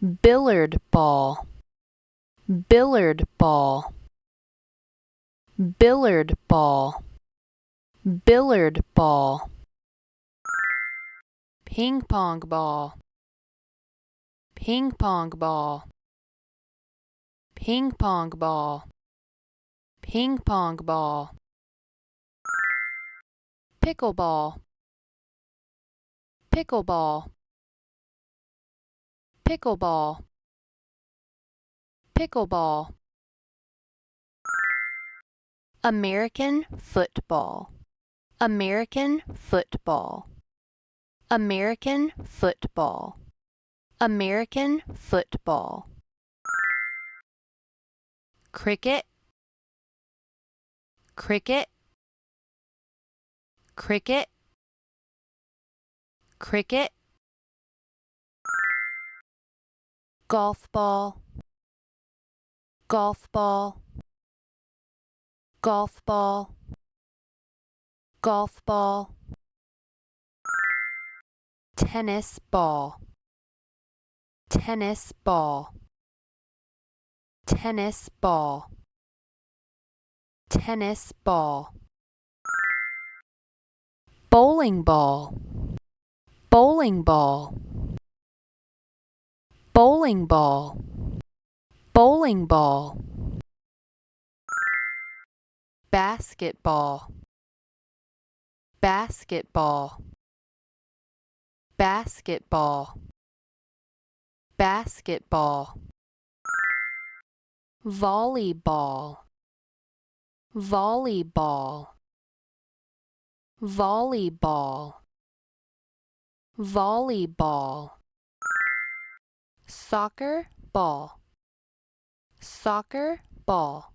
billiard ball, billiard ball, billiard ball, billiard ball, ping pong ball, ping pong ball, ping pong ball, ping pong ball, pickleball, pickleball, pickleball, pickleball, American football, American football, American football, American football, cricket, cricket, cricket, cricket, golf ball, golf ball, golf ball, golf ball, tennis ball, tennis ball, tennis ball, tennis ball, bowling ball, bowling ball, bowling ball, bowling ball, basketball, basketball, basketball, basketball, volleyball, volleyball, volleyball, volleyball, soccer ball, soccer ball,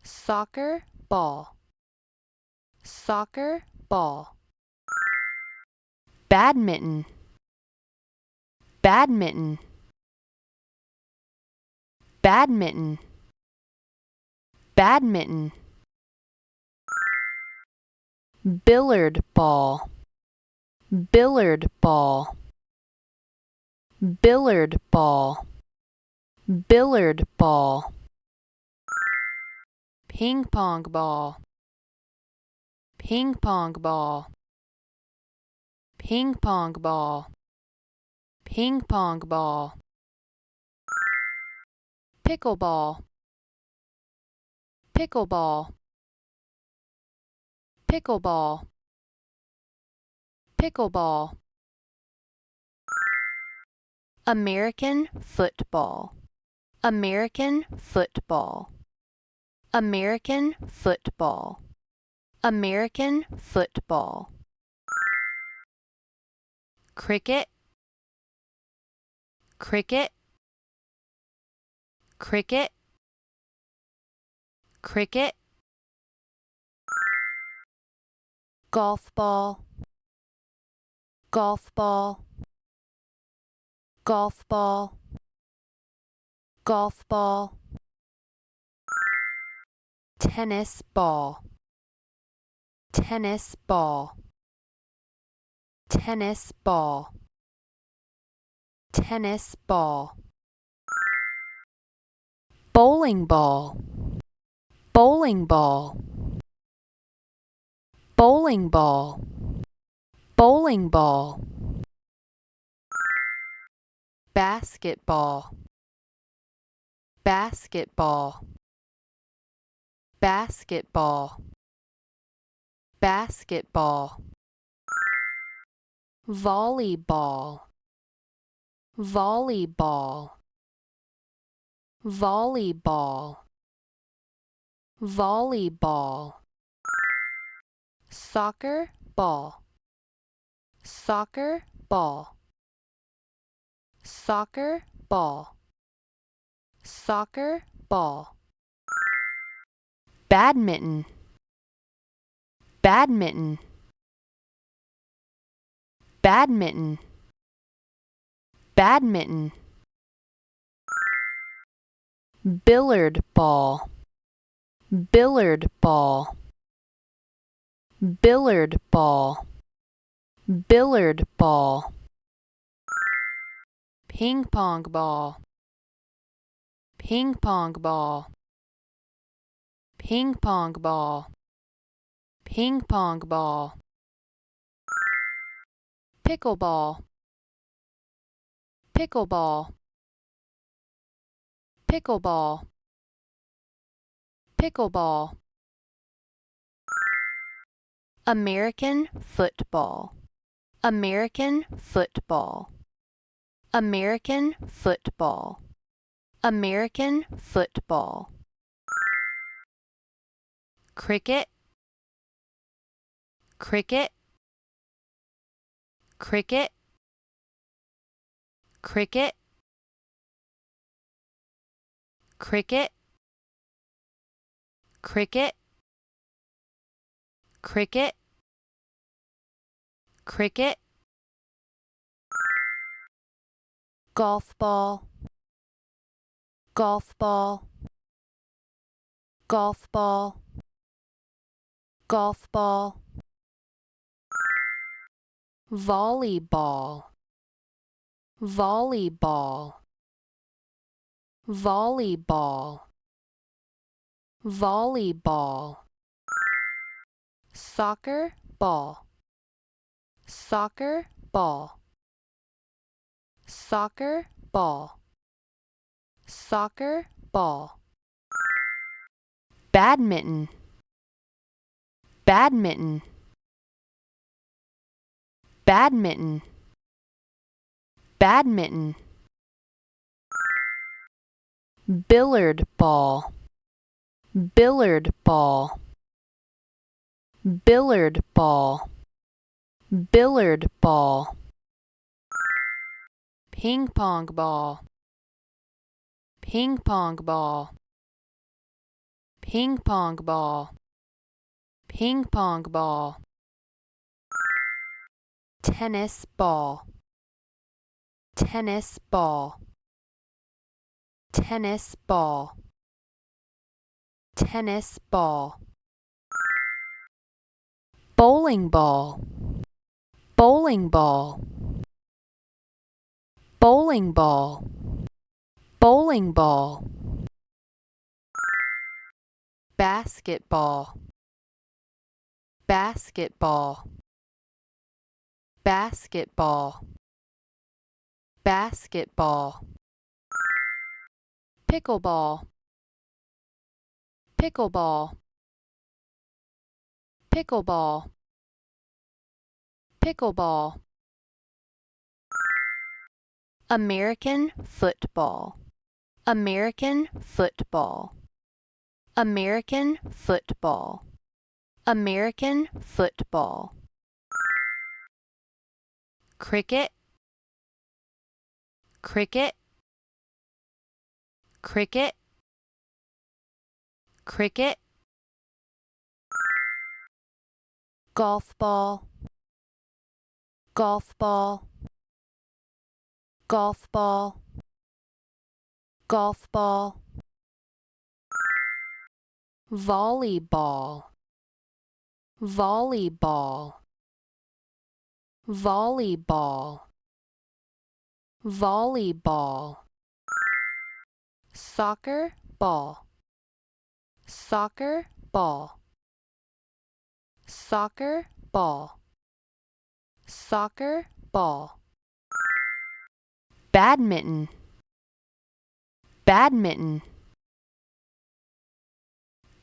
soccer ball, soccer ball, badminton, badminton, badminton, badminton, billiard ball, billiard ball, billiard ball, billiard ball, ping pong ball, ping pong ball, ping pong ball, ping pong ball, pickleball, pickleball, pickleball, pickleball, American football, American football, American football, American football, cricket, cricket, cricket, cricket, golf ball, golf ball, golf ball, golf ball, tennis ball, tennis ball, tennis ball, tennis ball, bowling ball, bowling ball, bowling ball, bowling ball, basketball, basketball, basketball, basketball, volleyball, volleyball, volleyball, volleyball, soccer ball, soccer ball, soccer ball, soccer ball, badminton, badminton, badminton, badminton, billiard ball, billiard ball, billiard ball, billiard ball, ping pong ball, ping pong ball, ping pong ball, ping pong ball, pickleball, pickleball, pickleball, pickleball, American football, American football, American football, American football, cricket, cricket, cricket, cricket, cricket, cricket, cricket, cricket, golf ball, golf ball, golf ball, golf ball, volleyball, volleyball, volleyball, volleyball, soccer ball, soccer ball, soccer ball, soccer ball, badminton, badminton, badminton, badminton, billiard ball, billiard ball, billiard ball, billiard ball, ping pong ball, ping pong ball, ping pong ball, ping pong ball, tennis ball, tennis ball, tennis ball, tennis ball, bowling ball, bowling ball, bowling ball, bowling ball, basketball, basketball, basketball, basketball, pickleball, pickleball, pickleball, pickleball, American football, American football, American football, American football, cricket, cricket, cricket, cricket, golf ball, golf ball, golf ball, golf ball, volleyball, volleyball, volleyball, volleyball, soccer ball, soccer ball, soccer ball, soccer ball, badminton, badminton,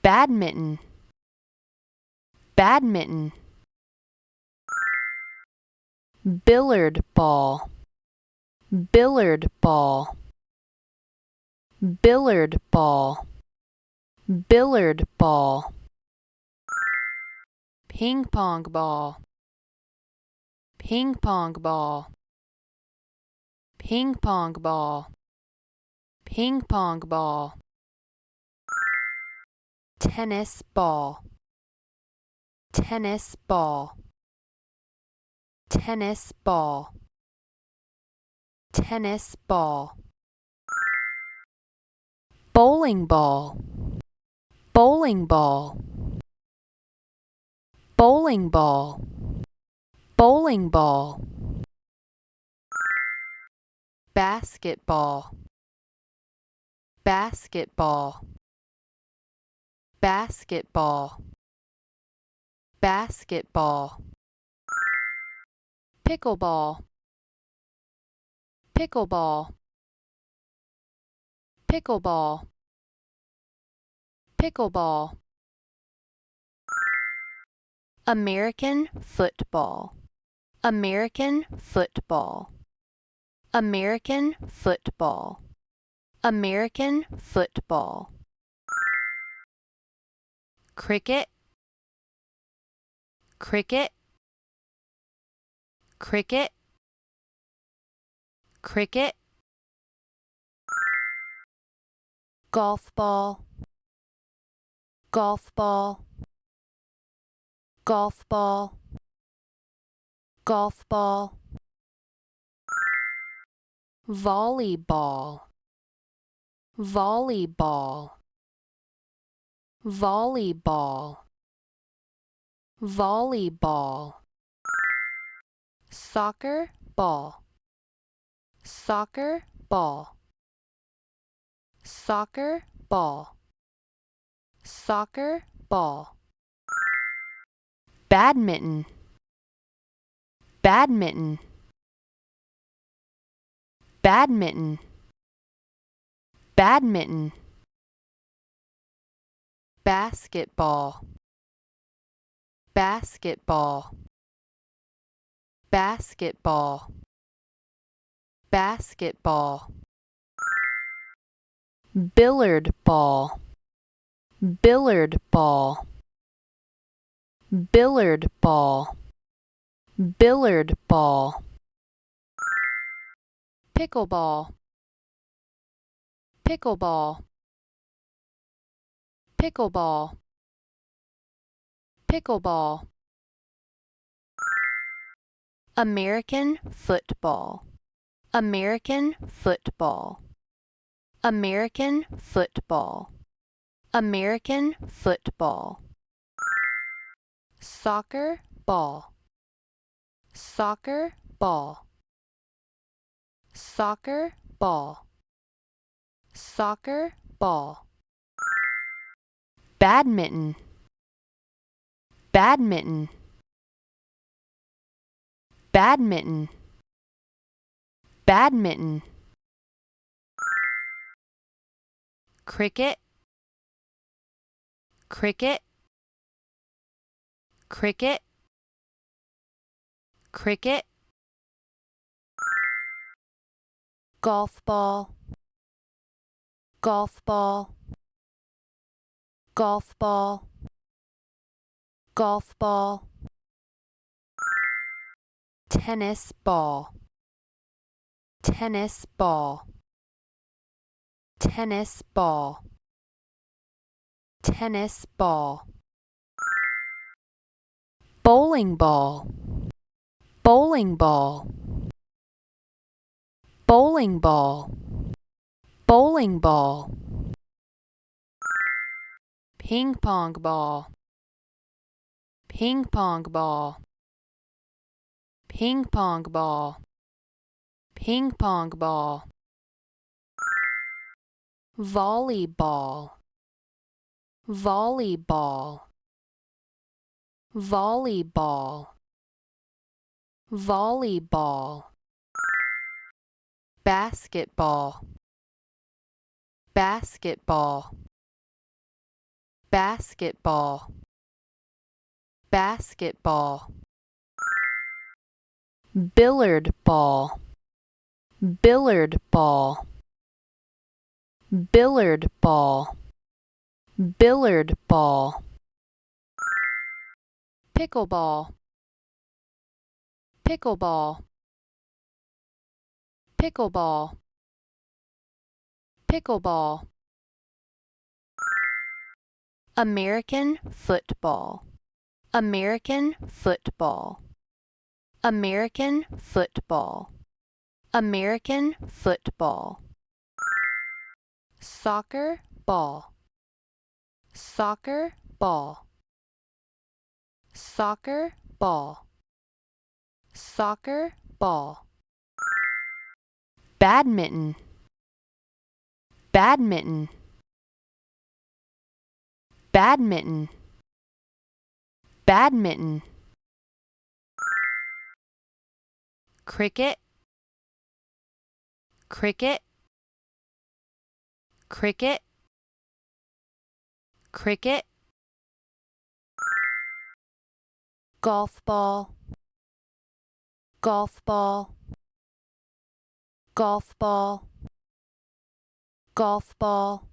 badminton, badminton, billiard ball, billiard ball, billiard ball, billiard ball, ping pong ball, ping pong ball, ping pong ball, ping pong ball, tennis ball, tennis ball, tennis ball, tennis ball, bowling ball, bowling ball, bowling ball, bowling ball, basketball, basketball, basketball, basketball, pickleball, pickleball, pickleball, pickleball, American football, American football, American football, American football, cricket, cricket, cricket, cricket, golf ball, golf ball, golf ball, golf ball, volleyball, volleyball, volleyball, volleyball, soccer ball, soccer ball, soccer ball, soccer ball, badminton, badminton, badminton, badminton, basketball, basketball, basketball, basketball, billiard ball, billiard ball, billiard ball, billiard ball, pickleball, pickleball, pickleball, pickleball, American football, American football, American football, American football, soccer ball, soccer ball, soccer ball, soccer ball, badminton, badminton, badminton, badminton, cricket, cricket, cricket, cricket, golf ball, golf ball, golf ball, golf ball, tennis ball, tennis ball, tennis ball, tennis ball, bowling ball, bowling ball, bowling ball, bowling ball, ping pong ball, ping pong ball, ping pong ball, ping pong ball, volleyball, volleyball, volleyball, volleyball, basketball, basketball, basketball, basketball, billiard ball, billiard ball, billiard ball, billiard ball, pickleball, pickleball, pickleball, pickleball, American football, American football, American football, American football, soccer ball, soccer ball, soccer ball, soccer ball, badminton, badminton, badminton, badminton, cricket, cricket, cricket, cricket, golf ball, golf ball, golf ball, golf ball,